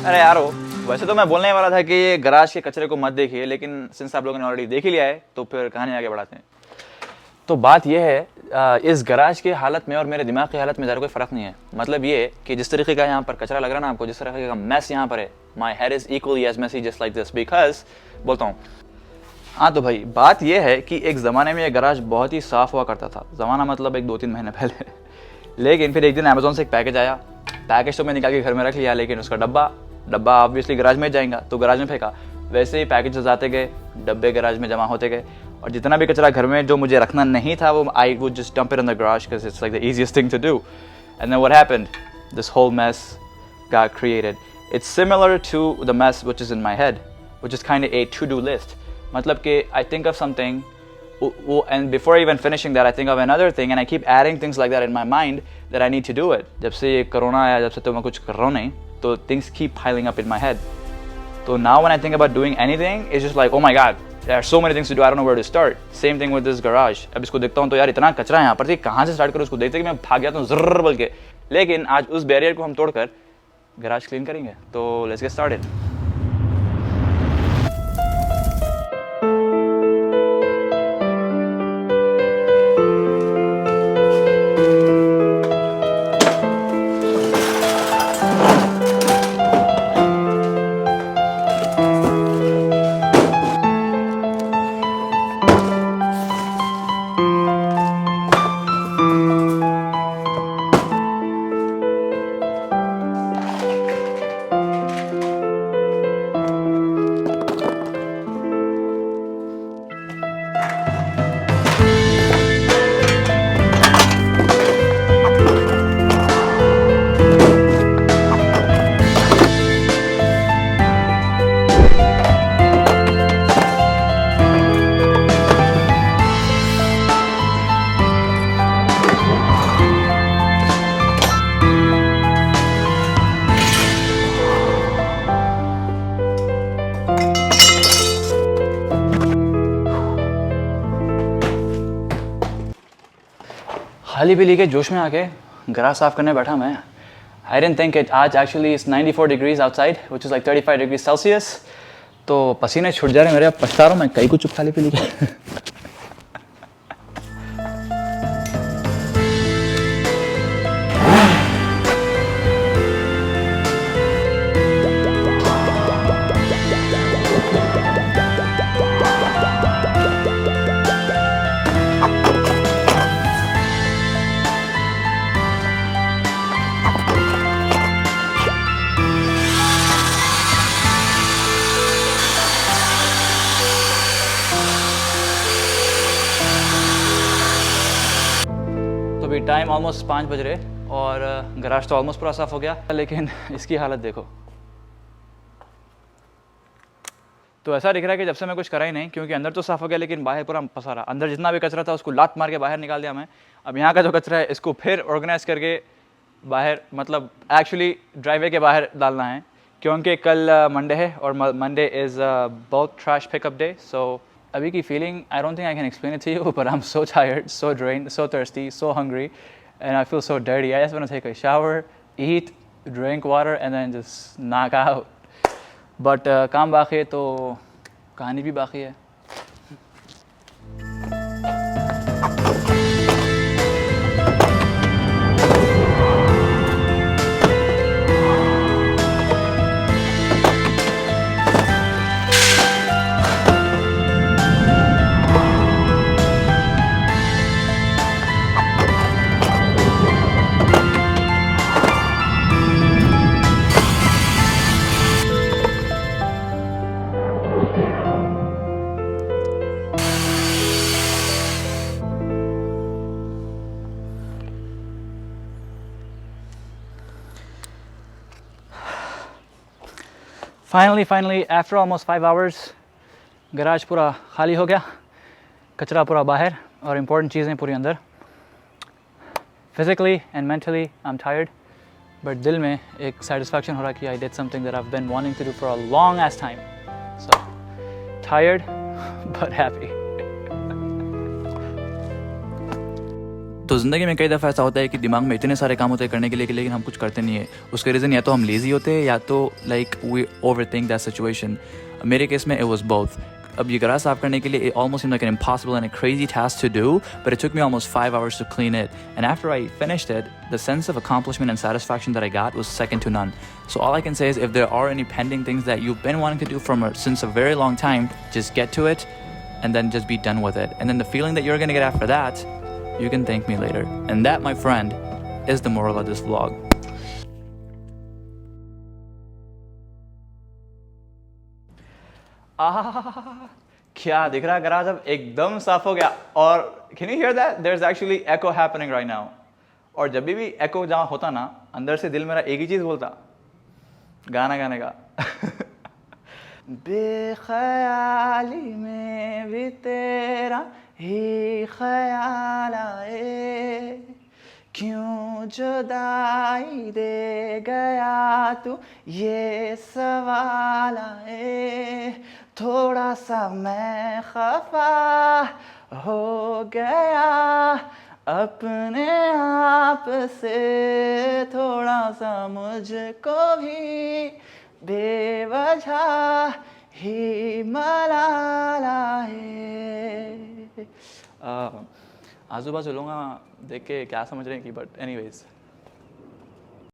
अरे यारो, वैसे तो मैं बोलने वाला था कि ये गराज के कचरे को मत देखिए, लेकिन सिंस आप लोगों ने ऑलरेडी देख ही लिया है तो फिर कहानी आगे बढ़ाते हैं। तो बात यह है, इस गराज की हालत में और मेरे दिमाग की हालत में ज़रा कोई फ़र्क नहीं है। मतलब ये कि जिस तरीके का यहाँ पर कचरा लग रहा है ना आपको, जिस तरीके का मैस यहाँ पर है, my head is equally as messy just like this, because बोलता हूँ। हाँ तो भाई बात यह है कि एक ज़माने में ये गराज बहुत ही साफ़ हुआ करता था। ज़माना मतलब एक 2-3 महीने पहले। लेकिन फिर एक दिन अमेज़ोन से एक पैकेज आया। पैकेज तो मैं निकाल के घर में रख लिया, लेकिन उसका डब्बा ऑब्वियसली गराज में जाएगा तो गराज में फेंका। वैसे ही पैकेजेस आते गए, डब्बे गराज में जमा होते गए, और जितना भी कचरा घर में जो मुझे रखना नहीं था वो I would just dump it in the garage because it's like the easiest thing to do. And then what happened, this whole mess got created. It's similar to the mess which is in my head, which is kind of a to-do list. मतलब कि I think of something, and before even finishing that, I think of another thing, and I keep adding things like that in my mind that I need to do it. जब से ये corona आया, जब से तो मैं कुछ कर रहा हूँ नहीं, तो things keep piling up in my head. So now when I think about doing anything, it's just like, oh my god, there are so many things to do, I don't know where to start. Same thing with this garage. अब इसको देखता हूँ तो यार इतना कचरा है यहाँ पर, थी कहाँ से स्टार्ट करूँ उसको देखते कि मैं भाग जाता हूँ ज़र्र बोल के। लेकिन आज उस बैरियर को हम तोड़कर गराज क्लीन करेंगे, तो लेट्स गेट स्टार्टेड। खाली पीली के जोश में आके गराज साफ करने बैठा मैं। आई डिडंट थिंक इट, आज actually it's 94 degrees outside which is like 35 degrees Celsius. तो पसीने छूट जा रहे मेरे, अब पछता रहा हूँ मैं कई कुछ खाली पीली के। अभी टाइम ऑलमोस्ट 5 बज रहे और गराज तो ऑलमोस्ट पूरा साफ़ हो गया, लेकिन इसकी हालत देखो। तो ऐसा दिख रहा है कि जब से मैं कुछ करा ही नहीं, क्योंकि अंदर तो साफ़ हो गया लेकिन बाहर पूरा फंसा रहा। अंदर जितना भी कचरा था उसको लात मार के बाहर निकाल दिया मैं। अब यहाँ का जो कचरा है इसको फिर ऑर्गेनाइज करके बाहर, मतलब एक्चुअली ड्राइवे के बाहर डालना है, क्योंकि कल मंडे है और मंडे इज़ बहुत ट्रैश पिकअप डे। सो अभी की feeling I don't think I can explain it to you, but I am so tired, so drained, so thirsty, so hungry, and I feel so dirty. I just want to take a shower, eat, drink water, and then just knock out. But काम बाकी है तो कहानी भी बाकी है। Finally after almost 5 hours garage पूरा खाली हो गया, कचरा पूरा बाहर और इम्पोर्टेंट चीज़ें पूरी अंदर। Physically and mentally I am tired, but दिल में एक सेटिस्फैक्शन हो रहा कि I did something that I have been wanting to do for a long age time. So tired but happy. तो ज़िंदगी में कई दफ़ा ऐसा होता है कि दिमाग में इतने सारे काम होते हैं करने के लिए कि लेकिन हम कुछ करते नहीं है। उसका रीज़न या तो हम लेज़ी होते हैं या तो like we overthink that situation. मेरे केस में इट वाज बोथ। अब ये गराज साफ करने के लिए it almost seemed like an impossible and a crazy task to do, but it took me almost 5 hours to clean it. And after I finished it, the sense of accomplishment and satisfaction that I got was second to none. So all I can say is if there are any pending things that you've been wanting to do since a very long time, just get to it and then just be done with it. And then the feeling that you're going to get after that, you can thank me later. And that, my friend, is the moral of this vlog. क्या दिख रहा है garage अब एकदम साफ हो गया। और can you hear that there is actually echo happening right now. और जब भी एको जहाँ होता ना, अंदर से दिल मेरा एक ही चीज बोलता, गाना गाने का। बेख्याली में भी तेरा ही ख्याल आए, क्यों जुदाई दे गया तू ये सवाल आए, थोड़ा सा मैं खफा हो गया अपने आप से, थोड़ा सा मुझको भी बेवजह ही मलाला है। आजू बाजू लोग देख के क्या समझ रहे हैं कि, बट एनीवेज